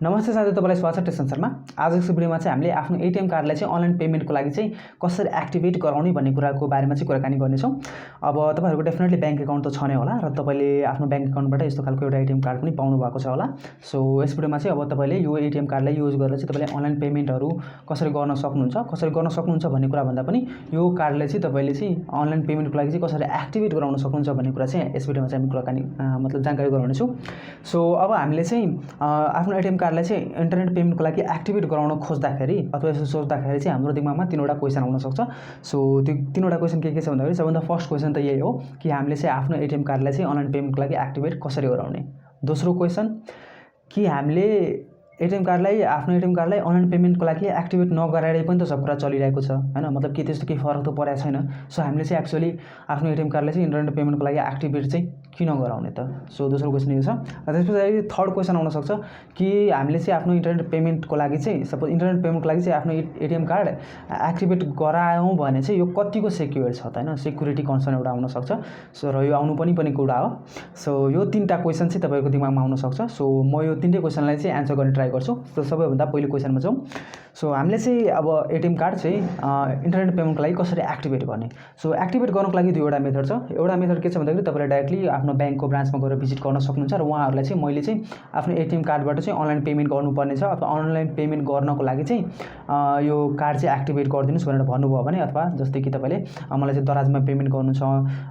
नमस्ते साथी, तपाईँलाई स्वागत छ संसारमा। आजको भिडियोमा चाहिँ हामीले आफ्नो एटीएम कार्डलाई चाहिँ अनलाइन पेमेन्टको लागि चाहिँ कसरी एक्टिभेट गराउने भन्ने कुराको बारेमा चाहिँ कुराकानी गर्नेछौँ। अब तपाईहरुको डेफिनेटली बैंक अकाउन्ट त छ नै होला र तपाईले आफ्नो बैंक अकाउन्टबाट यस्तो खालको एउटा एटीएम कार्ड पनि पाउनु भएको छ होला। सो यस भिडियोमा चाहिँ अब तपाईले यो एटीएम कार्डलाई युज गरेर चाहिँ तपाईले अनलाइन पेमेन्टहरु कसरी गर्न सक्नुहुन्छ भन्ने कुरा भन्दा पनि यो कार्डलाई चाहिँ तपाईले चाहिँ अनलाइन पेमेन्टको लागि चाहिँ कसरी एक्टिभेट गराउन सक्नुहुन्छ भन्ने कुरा चाहिँ यस भिडियोमा चाहिँ हामी कुराकानी मतलब जानकारी गराउने छौँ। सो अब हामीले चाहिँ आफ्नो एटीएम कार्डलाई चाहिँ इन्टरनेट पेमेन्टको लागि एक्टिभेट गराउन खोज्दाखेरि अथवा यसो सोच्दाखेरि चाहिँ हाम्रो दिमागमा तीनवटा क्वेशन आउन सक्छ। सो त्यो तीनवटा क्वेशन के छ भन्दाखेरि सबभन्दा फर्स्ट क्वेशन त यही हो कि हामीले चाहिँ आफ्नो एटीएम कार्डलाई चाहिँ अनलाइन पेमेन्टको लागि एक्टिभेट कसरी गराउने। दोस्रो क्वेशन कि हामीले आफ्नो एटीएम कार्डलाई अनलाइन पेमेन्टको लागि एक्टिभेट नगराएर पनि त सब कुरा चलिरहेको छ हैन, मतलब के त्यस्तो केही फरक त परेको छैन। सो हामीले चाहिँ एक्चुअली आफ्नो एटीएम कार्डलाई चाहिँ इन्टरनेट पेमेन्टको लागि एक्टिभेट चाहिँ किन गराउने त। सो दोस्रो क्वेशन यो छ। र त्यसपछि थर्ड क्वेशन आउन सक्छ कि हामीले चाहिँ आफ्नो इन्टरनेट पेमेन्टको लागि चाहिँ सपोज इन्टरनेट पेमेन्टको लागि चाहिँ आफ्नो एटीएम कार्ड एक्टिभेट गरायौँ भने चाहिँ यो कतिको सेक्युर छ त हैन, सेक्युरिटी कन्सर्न एउटा आउन सक्छ। सो र यो आउनु पनि कुरा हो। सो यो तीनटा क्वेशन चाहिँ तपाईको दिमागमा आउन सक्छ। सो म यो तीनटै क्वेशनलाई चाहिँ एन्सर गर्ने ट्राई गर्छु। सो सबैभन्दा पहिलो क्वेशनमा जाउँ। सो हामीले चाहिँ अब एटीएम कार्ड चाहिँ इन्टरनेट पेमेन्टको लागि कसरी एक्टिभेट गर्ने। सो एक्टिभेट गर्नको लागि दुईवटा मेथड छ। एउटा मेथड के छ भन्दाखेरि तपाईले डाइरेक्टली आफ्नो बैंकको ब्रान्चमा गएर भिजिट गर्न सक्नुहुन्छ र उहाँहरुलाई चाहिँ मैले चाहिँ आफ्नो एटीएम कार्डबाट चाहिँ अनलाइन पेमेन्ट गर्नुपर्ने छ अथवा अनलाइन पेमेन्ट गर्नको लागि चाहिँ यो कार्ड चाहिँ एक्टिभेट गरिदिनुस् भनेर भन्नुभयो भने, अथवा जस्तै कि तपाईले मलाई चाहिँ दराजमा पेमेन्ट गर्नु छ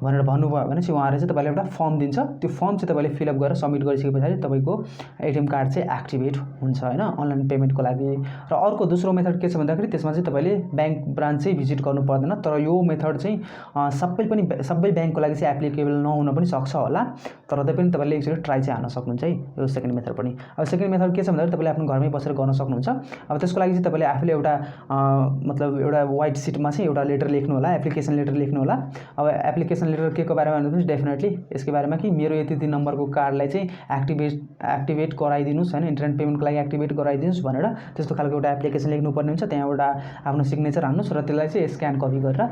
भनेर भन्नुभयो भने चाहिँ उहाँहरुले चाहिँ तपाईलाई एउटा फर्म दिन्छ। त्यो फर्म चाहिँ तपाईले फिल अप गरेर सबमिट गरिसकेपछि तपाईको एटीएम कार्ड चाहिँ एक्टिभेट हुन्छ हैन अनलाइन पेमेन्टको लागि। र अर्को दोस्रो मेथड के छ भन्दाखेरि त्यसमा चाहिँ तपाईले बैंक ब्रान्च चाहिँ भिजिट गर्नु पर्दैन। तर यो मेथड चाहिँ सबै बैंकको लागि चाहिँ एप्लिकेबल नहुन पनि सक्छ होला, तर पनि तपाईले एकचोटी ट्राई चाहिँ हान्न सक्नुहुन्छ है यो सेकेन्ड मेथड पनि। अब सेकेन्ड मेथड के छ भन्दाखेरि तपाईले आफ्नो घरमै बसेर गर्न सक्नुहुन्छ। अब त्यसको लागि चाहिँ तपाईले आफैले एउटा मतलब एउटा व्हाइट सिटमा चाहिँ एउटा लेटर लेख्नु होला, एप्लिकेसन लेटर लेख्नु होला। अब एप्लिकेसन लेटर के को बारेमा भन्नुहुन्छ डेफिनेटली यसको बारेमा कि मेरो यति नम्बरको कार्डलाई चाहिँ एक्टिभेट गराइदिनुस् हैन, इन्टरनेट पेमेन्टको लागि एक्टिभेट गराइदिनुस् भनेर त्यस्तो खालको एउटा एप्लिकेसन लेख्नुपर्ने हुन्छ। त्यहाँ एउटा आफ्नो सिग्नेचर हाल्नुस् र त्यसलाई चाहिँ स्क्यान कपी गरेर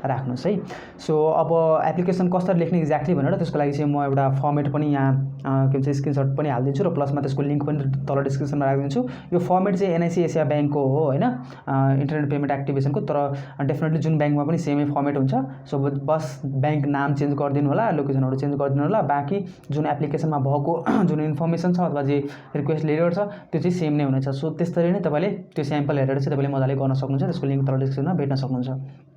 राख्नुस् है। सो अब एप्लिकेसन कसरी लेख्ने एक्ज्याक्टली भनेर त्यसको लागि चाहिँ म एउटा फर्मेट पनि यहाँ के भन्छ स्क्रिनशट पनि हाल्दिन्छु र प्लसमा त्यसको लिंक पनि तल डिस्क्रिप्सनमा राखिदिन्छु। यो फर्मेट चाहिँ एनआईसी एसिया बैंकको हो हैन, इन्टरनेट पेमेन्ट एक्टिभेसनको, तर डेफिनेटली जुन बैंकमा पनि सेमै फर्मेट हुन्छ। सो बस बैंक नाम चेन्ज गरिदिनु होला, लोकेसनहरु चेन्ज गरिदिनु होला, बाँकी जुन एप्लिकेसनमा भएको जुन इन्फर्मेसन छ अथवा जे रिक्वेस्ट लेटर छ त्यो चाहिँ सेम नै हुनेछ। सो त्यसरी नै तपाईले त्यो स्याम्पल हेरेर चाहिँ तपाईले मजाले गर्न सक्नुहुन्छ। त्यसको लिंक तल डिस्क्रिप्सनमा भेट्न सक्नुहुन्छ।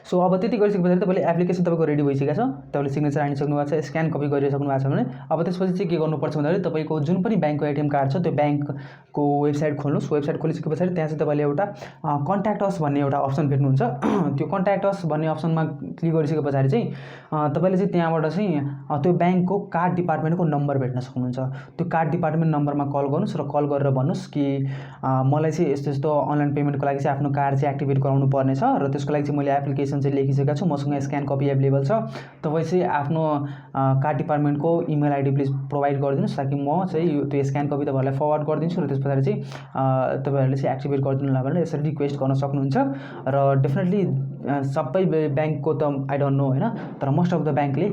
सो अब त्यति गरिसकेपछि तपाईले एप्लिकेसन तपाईको रेडी भइसकेको छ, तपाईले सिग्नेचर हानिसक्नु भएको छ, स्क्यान कपी गरिसक्नु भएको छ भने अब त्यसपछि चाहिँ के गर्नुपर्छ भन्दाखेरि तपाईको जुन पनि बैंकको एटीएम कार्ड छ त्यो बैंकको वेबसाइट खोल्नुस्। वेबसाइट खोलिसकेपछि त्यहाँ चाहिँ तपाईले एउटा कन्ट्याक्ट अस भन्ने एउटा अप्सन भेट्नुहुन्छ। त्यो कन्ट्याक्ट अस भन्ने अप्सनमा क्लिक गरिसकेपछि चाहिँ तपाईले चाहिँ त्यहाँबाट चाहिँ त्यो बैंकको कार्ड डिपार्टमेन्टको नम्बर भेट्न सक्नुहुन्छ। त्यो कार्ड डिपार्टमेन्ट नम्बरमा कल गर्नुस् र कल गरेर भन्नुस् कि मलाई चाहिँ यस्तो अनलाइन पेमेन्टको लागि चाहिँ आफ्नो कार्ड चाहिँ एक्टिभेट गराउनु पर्ने छ र त्यसको लागि चाहिँ मैले एप्लिकेसन चाहिँ लेखिसकेको छु, मसँग स्क्यान कपी अवेलेबल छ, तपाईँ चाहिँ आफ्नो कार्ड डिपार्टमेन्टको इमेल आइडी प्लिज प्रोभाइड गरिदिनुस् ताकि म चाहिँ त्यो स्क्यान कपी तपाईहरुलाई फरवर्ड गरिदिन्छु र त्यसपछि चाहिँ तपाईहरुले चाहिँ एक्टिभेट गरिदिनु होला भनेर यसरी रिक्वेस्ट गर्न सक्नुहुन्छ। र डेफिनेटली सबै बैंकको त आई डोन्ट नो हैन, तर मोस्ट अफ द बैंकले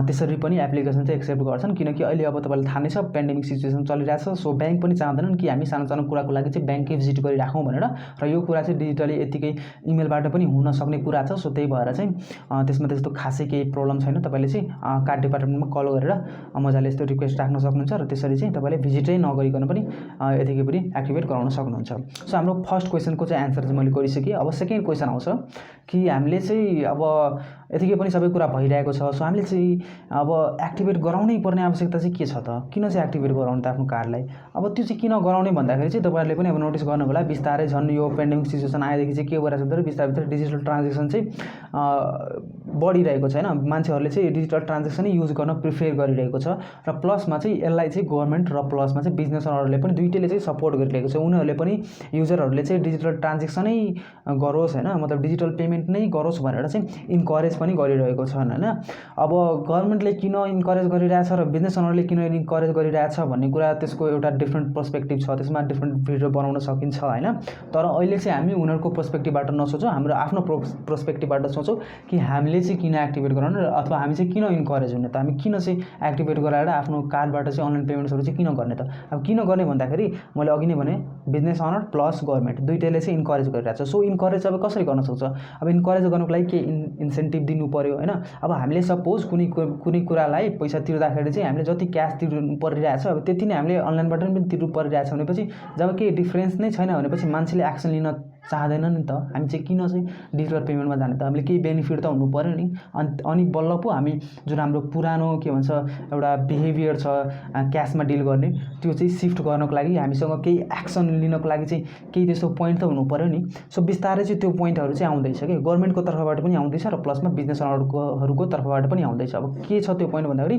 त्यसरी पनि एप्लिकेसन चाहिँ एक्सेप्ट गर्छन्, किनकि अहिले अब तपाईलाई थाहा नै छ पेन्डेमिक सिचुएसन चलिरहेछ। सो बैंक पनि चाहँदैनन् कि हामी सानो कुराको लागि चाहिँ बैंकै भिजिट गरिराखौँ भनेर, र यो कुरा चाहिँ डिजिटली यतिकै इमेलबाट पनि हुन सक्ने कुरा छ। सो त्यही भएर चाहिँ त्यसमा त्यस्तो खासै केही प्रब्लम छैन। तपाईले चाहिँ कार्ड डिपार्टमेन्टमा कल गरेर मजाले यस्तो रिक्वेस्ट राख्न सक्नुहुन्छ र त्यसरी चाहिँ तपाईले भिजिटै नगरिकन पनि यतिकै पनि एक्टिभेट गराउन सक्नुहुन्छ। सो हाम्रो फर्स्ट क्वेशनको चाहिँ एन्सर चाहिँ मैले गरिसकेँ। अब सेकेन्ड क्वेशन आउँछ कि हामीले चाहिँ अब यतिकै पनि सबै कुरा भइरहेको छ, सो हामीले चाहिँ अब एक्टिभेट गराउनै पर्ने आवश्यकता चाहिँ के छ त, किन चाहिँ एक्टिभेट गराउनु त आफ्नो कार्डलाई। अब त्यो चाहिँ किन गराउने भन्दाखेरि चाहिँ तपाईहरुले पनि अब नोटिस गर्नु होला बिस्तारै झन् यो पेन्डेमिक सिचुएसन आएदेखि चाहिँ के भइरहेछ भन्दाखेरि बिस्तारै डिजिटल ट्रान्जेक्सन चाहिँ बढिरहेको छ हैन। मान्छेहरुले चाहिँ डिजिटल ट्रान्जेक्सनै युज गर्न प्रिफर गरिरहेको छ र प्लसमा चाहिँ यसलाई चाहिँ गभर्नमेन्ट र प्लसमा चाहिँ बिजनेसरहरुले पनि दुईटैले चाहिँ सपोर्ट गरिरहेको छ। उनीहरुले पनि युजरहरुले चाहिँ डिजिटल ट्रान्जेक्सनै गरोस् हैन, मतलब डिजिटल पेमेन्ट नै गरोस् भनेर चाहिँ इन्करेज पनि गरिरहेको छन् हैन। अब गभर्नमेन्टले किन इन्करेज गरिरहेछ र बिजनेस ओनरले किन इन्करेज गरिरहेछ भन्ने कुरा त्यसको एउटा डिफ्रेन्ट पर्सपेक्टिभ छ, त्यसमा डिफ्रेन्ट भिडियो बनाउन सकिन्छ हैन। तर अहिले चाहिँ हामी उनीहरूको पर्सपेक्टिभबाट नसोचौँ, हाम्रो आफ्नो पर्सपेक्टिभबाट सोचौँ कि हामीले चाहिँ किन एक्टिभेट गराउनु अथवा हामी चाहिँ किन इन्करेज हुने त, हामी किन चाहिँ एक्टिभेट गराएर आफ्नो कार्डबाट चाहिँ अनलाइन पेमेन्ट्सहरू चाहिँ किन गर्ने त। अब किन गर्ने भन्दाखेरि मैले अघि नै भने बिजनेस ओनर प्लस गभर्नमेन्ट दुईटैले चाहिँ इन्करेज गरिरहेछ। सो इन्करेज अब कसरी गर्न सक्छ, अब इन्करेज गर्नुको लागि के इन्सेन्टिभ दिनु पर्यो हैन। अब हामीले सपोज कुनै कुरालाई पैसा तिर्दाखेरि चाहिँ हामीले जति क्यास तिर्नु परिरहेछ अब त्यति नै हामीले अनलाइनबाट पनि तिर्नु परिरहेछ भनेपछि जब केही डिफ्रेन्स नै छैन भनेपछि मान्छेले एक्सन लिन चाहँदैन नि त। हामी चाहिँ किन चाहिँ डिजिटल पेमेन्टमा जाने त, हामीले केही बेनिफिट त हुनु पऱ्यो नि। अनि बल्ल पो हामी जुन हाम्रो पुरानो के भन्छ एउटा बिहेभियर छ क्यासमा डिल गर्ने त्यो चाहिँ सिफ्ट गर्नको लागि हामीसँग केही एक्सन लिनको लागि चाहिँ केही त्यस्तो पोइन्ट त हुनु पऱ्यो नि। सो बिस्तारै चाहिँ त्यो पोइन्टहरू चाहिँ आउँदैछ कि गभर्नमेन्टको तर्फबाट पनि आउँदैछ र प्लसमा बिजनेस ओनरहरूको तर्फबाट पनि आउँदैछ। अब के छ त्यो पोइन्ट भन्दाखेरि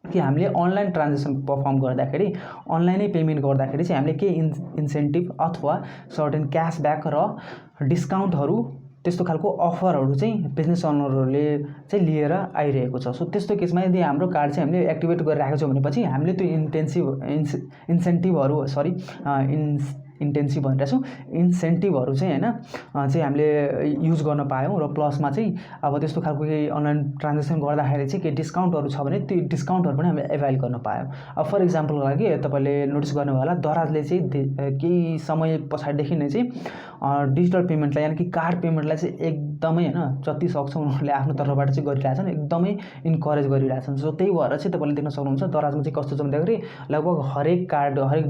कि हामीले अनलाइन ट्रान्जेक्सन पर्फर्म गर्दाखेरि अनलाइनै पेमेन्ट गर्दाखेरि चाहिँ हामीले केही इन्सेन्टिभ अथवा सर्टेन क्यासब्याक र डिस्काउन्टहरू त्यस्तो खालको अफरहरू चाहिँ बिजनेस ओनरहरूले चाहिँ लिएर आइरहेको छ। सो त्यस्तो केसमा यदि हाम्रो कार्ड चाहिँ हामीले एक्टिभेट गरिरहेको छौँ भनेपछि हामीले त्यो इन्सेन्टिभहरू इन्टेन्सिभ भनिरहेको छु इन्सेन्टिभहरू चाहिँ हैन चाहिँ हामीले युज गर्न पायौँ र प्लसमा चाहिँ अब त्यस्तो खालको केही अनलाइन ट्रान्जेक्सन गर्दाखेरि चाहिँ केही डिस्काउन्टहरू छ भने त्यो डिस्काउन्टहरू पनि हामीले एभाइल गर्न पायौँ। अब फर इक्जाम्पलको लागि तपाईँले नोटिस गर्नुभयो होला दराजले चाहिँ केही समय पछाडिदेखि नै चाहिँ डिजिटल पेमेन्टलाई यानि कि कार्ड पेमेन्टलाई चाहिँ एकदमै हैन जति सक्छ उनीहरूले आफ्नो तर्फबाट चाहिँ गरिरहेछन्, एकदमै इन्करेज गरिरहेछन्। सो त्यही भएर चाहिँ तपाईँले देख्न सक्नुहुन्छ दराजमा चाहिँ कस्तो छ भन्दाखेरि लगभग हरेक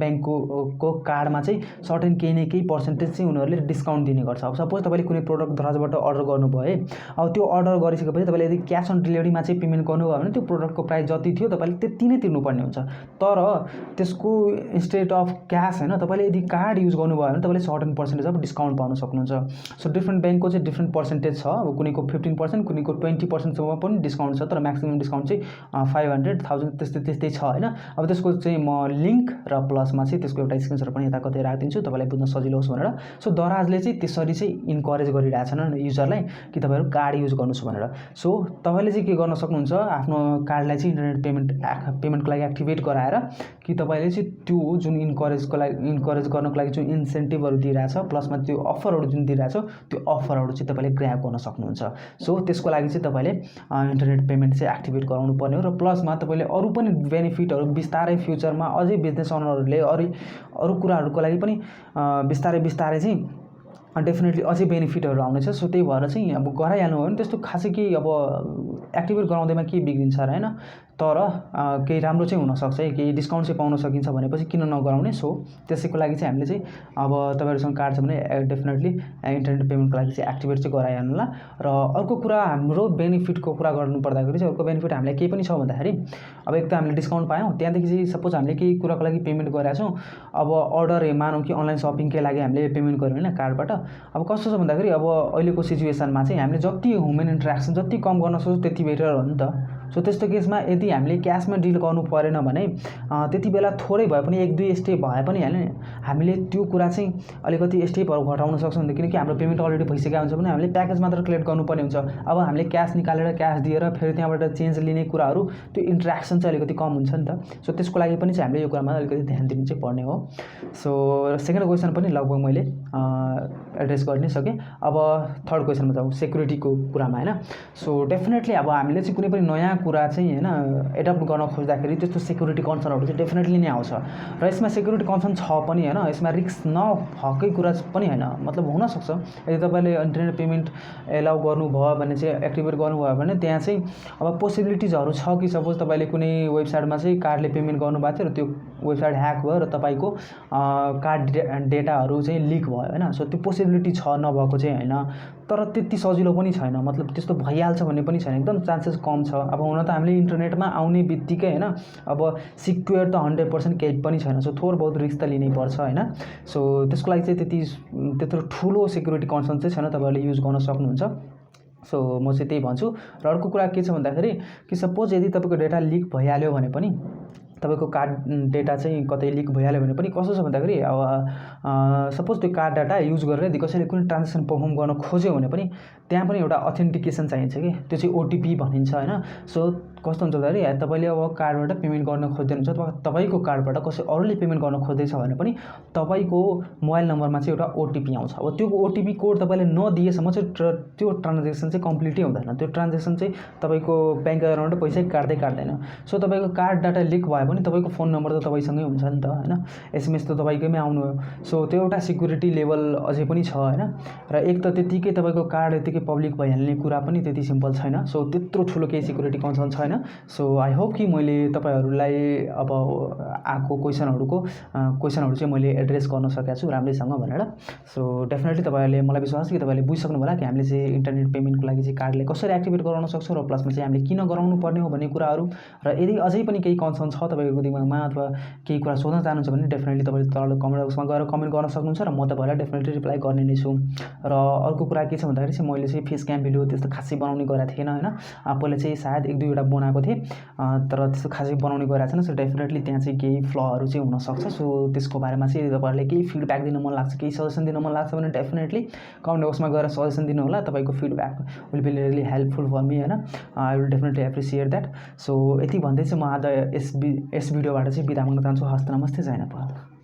ब्याङ्कको कार्डमा चाहिँ सर्टेन केही न केही पर्सेन्टेज चाहिँ उनीहरूले डिस्काउन्ट दिने गर्छ। अब सपोज तपाईँले कुनै प्रोडक्ट दराजबाट अर्डर गर्नुभयो है, अब त्यो अर्डर गरिसकेपछि तपाईँले यदि क्यास अन डेलिभरीमा चाहिँ पेमेन्ट गर्नुभयो भने त्यो प्रोडक्टको प्राइस जति थियो तपाईँले त्यति नै तिर्नुपर्ने हुन्छ। तर त्यसको इन्स्टेड अफ क्यास हैन तपाईँले यदि कार्ड युज गर्नुभयो भने तपाईँले सर्टेन पर्सेन्टेज अफ डिस्काउन्ट पाउन सक्नुहुन्छ। सो डिफ्रेन्ट ब्याङ्कको चाहिँ डिफ्रेन्ट पर्सेन्टेज छ, अब कुनैको 15%, कुनैको 20%सम्म पनि डिस्काउन्ट छ, तर म्याक्सिमम डिस्काउन्ट चाहिँ 500, 1000 त्यस्तै छ हैन। अब त्यसको चाहिँ म लिङ्क र प्लसमा चाहिँ त्यसको एउटा स्क्रिनसट पनि यता कतै राखिदिन्छु तपाईँलाई बुझ्न सजिलो होस् भनेर। सो दराजले चाहिँ त्यसरी चाहिँ इन्करेज गरिरहेछन् युजरलाई कि तपाईँहरू कार्ड युज गर्नुहोस् भनेर। सो तपाईँले चाहिँ के गर्न सक्नुहुन्छ, आफ्नो कार्डलाई चाहिँ इन्टरनेट पेमेन्टको लागि एक्टिभेट गराएर कि तपाईँले चाहिँ त्यो जुन इन्करेज गर्नको लागि जुन इन्सेन्टिभहरू दिइरहेछ प्लसमा त्यो अफरहरू जुन दिइरहेछ त्यो अफरहरू चाहिँ तपाईँले ग्र्याब गर्न सक्नुहुन्छ। सो त्यसको लागि चाहिँ तपाईँले इन्टरनेट पेमेन्ट चाहिँ एक्टिभेट गराउनु पर्ने हो र प्लसमा तपाईँले अरू पनि बेनिफिटहरू बिस्तारै फ्युचरमा अझै बिजनेस ओनरहरूले अरू कुराहरूको लागि पनि बिस्तारै चाहिँ डेफिनेटली अझै बेनिफिटहरू आउनेछ। सो त्यही भएर चाहिँ अब गराइहाल्नु हो भने त्यस्तो खासै केही अब एक्टिभेट गराउँदैमा के बिग्रिन्छ र हैन, तर केही राम्रो चाहिँ हुनसक्छ है, केही डिस्काउन्ट चाहिँ पाउन सकिन्छ भनेपछि किन नगराउने। सो त्यसैको लागि चाहिँ हामीले चाहिँ अब तपाईँहरूसँग कार्ड छ भने डेफिनेटली इन्टरनेट पेमेन्टको लागि चाहिँ एक्टिभेट चाहिँ गराइहाल्नु होला। र अर्को कुरा हाम्रो बेनिफिटको कुरा गर्नु पर्दाखेरि चाहिँ अर्को बेनिफिट हामीलाई के पनि छ भन्दाखेरि अब एक त हामीले डिस्काउन्ट पायौँ, त्यहाँदेखि चाहिँ सपोज हामीले केही कुराको लागि पेमेन्ट गरेका छौँ, अब अर्डर मानौँ कि अनलाइन सपिङकै लागि हामीले पेमेन्ट गऱ्यौँ होइन कार्डबाट। अब कस्तो छ भन्दाखेरि अब अहिलेको सिचुएसनमा चाहिँ हामीले जति ह्युमन इन्ट्रेक्सन जति कम गर्न सक्छौँ त्यति बेटर हो नि त। सो त्यस्तो केसमा यदि हामीले क्यासमा डिल गर्नु परेन भने त्यति बेला थोरै भए पनि 1-2 स्टेप भए पनि हामीले त्यो कुरा चाहिँ अलिकति स्टेपहरू घटाउन सक्छौँ नि, किनकि हाम्रो पेमेन्ट अलरेडी भइसकेको हुन्छ भने हामीले प्याकेज मात्र कलेक्ट गर्नुपर्ने हुन्छ। अब हामीले क्यास निकालेर क्यास दिएर फेरि त्यहाँबाट चेन्ज लिने कुराहरू त्यो इन्ट्रेक्सन चाहिँ अलिकति कम हुन्छ नि त। सो त्यसको लागि पनि चाहिँ हामीले यो कुरामा अलिकति ध्यान दिनु चाहिँ पर्ने हो। सो सेकेन्ड क्वेसन पनि लगभग मैले एड्रेस गर्न नै सकेँ। अब थर्ड क्वेसनमा जाउँ, सेक्युरिटीको कुरामा हैन। सो डेफिनेटली अब हामीले चाहिँ कुनै पनि नयाँ कुरा चाहिँ हैन एडप्ट गर्न खोज्दाखेरि त्यस्तो सेक्युरिटी कन्सर्नहरू चाहिँ डेफिनेटली नै आउँछ र यसमा सेक्युरिटी कन्सर्न छ पनि हैन, यसमा रिस्क नभएकै कुरा पनि हैन, मतलब हुनसक्छ यदि तपाईँले इन्टरनेट पेमेन्ट एलाउ गर्नुभयो भने चाहिँ एक्टिभेट गर्नुभयो भने त्यहाँ चाहिँ अब पोसिबिलिटिजहरू छ कि सपोज तपाईँले कुनै वेबसाइटमा चाहिँ कार्डले पेमेन्ट गर्नुभएको थियो र त्यो वेबसाइट ह्याक भयो र तपाईँको कार्ड डेटाहरू चाहिँ लिक भयो हैन। सो त्यो पोसिबिलिटी छ नभएको चाहिँ हैन, तर त्यति सजिलो पनि छैन, मतलब त्यस्तो भइहाल्छ भन्ने पनि छैन, एकदम चान्सेस कम छ। अब हुन त हामीले इन्टरनेटमा आउने बित्तिकै हैन अब सिक्योर त 100% केही पनि छैन, सो थोर बहुत रिस्क त लिनै पर्छ हैन। सो त्यसको लागि चाहिँ त्यत्रो ठुलो सेक्युरिटी कन्सर्न चाहिँ छैन, तपाईँहरूले युज गर्न सक्नुहुन्छ। सो म चाहिँ त्यही भन्छु। र अर्को कुरा के छ भन्दाखेरि कि सपोज यदि तपाईँको डेटा लिक भइहाल्यो भने पनि तपाईँको कार्ड डेटा चाहिँ कतै लिक भइहाल्यो भने पनि कस्तो छ भन्दाखेरि अब सपोज त्यो कार्ड डाटा युज गरेर यदि कसैले कुनै ट्रान्जेक्सन पर्फर्म गर्न खोज्यो भने पनि त्यहाँ पनि एउटा अथेन्टिकेसन चाहिन्छ कि, त्यो चाहिँ ओटिपी भनिन्छ होइन। सो कस्तो हुन्छ भन्दाखेरि तपाईँले अब कार्डबाट पेमेन्ट गर्न खोज्दै हुनुहुन्छ अथवा तपाईँको कार्डबाट कसै अरूले पेमेन्ट गर्न खोज्दैछ भने पनि तपाईँको मोबाइल नम्बरमा चाहिँ एउटा ओटिपी आउँछ। अब त्यो ओटिपी कोड तपाईँले नदिएसम्म चाहिँ त्यो ट्रान्जेक्सन चाहिँ कम्प्लिटै हुँदैन, त्यो ट्रान्जेक्सन चाहिँ तपाईँको ब्याङ्क एकाउन्टबाट पैसै काट्दैन। सो तपाईँको कार्ड डाटा लिक भयो भने तपाईँको फोन नम्बर त तपाईँसँगै हुन्छ नि त होइन, एसएमएस त तपाईँकैमै आउनु हो। सो त्यो एउटा सिक्युरिटी लेभल अझै पनि छ होइन। र एक त त्यतिकै तपाईँको कार्ड यतिकै पब्लिक भइहाल्ने कुरा पनि त्यति सिम्पल छैन। सो त्यत्रो ठुलो केही सिक्युरिटी कन्सर्न छैन। सो आई होप कि मैले तपाईँहरूलाई अब आएको क्वेसनहरू चाहिँ मैले एड्रेस गर्न सकेको छु राम्रैसँग भनेर। सो डेफिनेटली तपाईँहरूले मलाई विश्वास छ कि तपाईँले बुझिसक्नु होला कि हामीले चाहिँ इन्टरनेट पेमेन्टको लागि चाहिँ कार्डलाई कसरी एक्टिभेट गराउन सक्छौँ र प्लसमा चाहिँ हामीले किन गराउनु पर्ने हो भन्ने कुराहरू। र यदि अझै पनि केही कन्सर्न छ तपाईँहरूको दिमागमा अथवा केही कुरा सोध्न चाहनुहुन्छ भने डेफिनेटली तपाईँले तल कमेन्ट बक्समा गएर कमेन्ट गर्न सक्नुहुन्छ र म तपाईँहरूलाई डेफिनेटली रिप्लाई गर्ने नै छु। र अर्को कुरा के छ भन्दाखेरि चाहिँ मैले चाहिँ फेस क्याम भिडियो त्यस्तो खासै बनाउने गरेको थिएन होइन। पहिला चाहिँ सायद 1-2वटा बनाएको थिएँ, तर त्यस्तो खासै बनाउने गरेको छैन। सो डेफिनेटली त्यहाँ चाहिँ केही फ्लहरू चाहिँ हुनसक्छ। सो त्यसको बारेमा चाहिँ तपाईँहरूले केही फिडब्याक दिन मन लाग्छ, केही सजेसन दिन मन लाग्छ भने डेफिनेटली कमेन्ट बक्समा गएर सजेसन दिनु होला। तपाईँको feedback will be really helpful for me होइन। I will definitely appreciate that. So यति भन्दै चाहिँ म आज यस भिडियोबाट चाहिँ बिदा माग्न चाहन्छु। हस्त नमस्ते, जय नेपाल।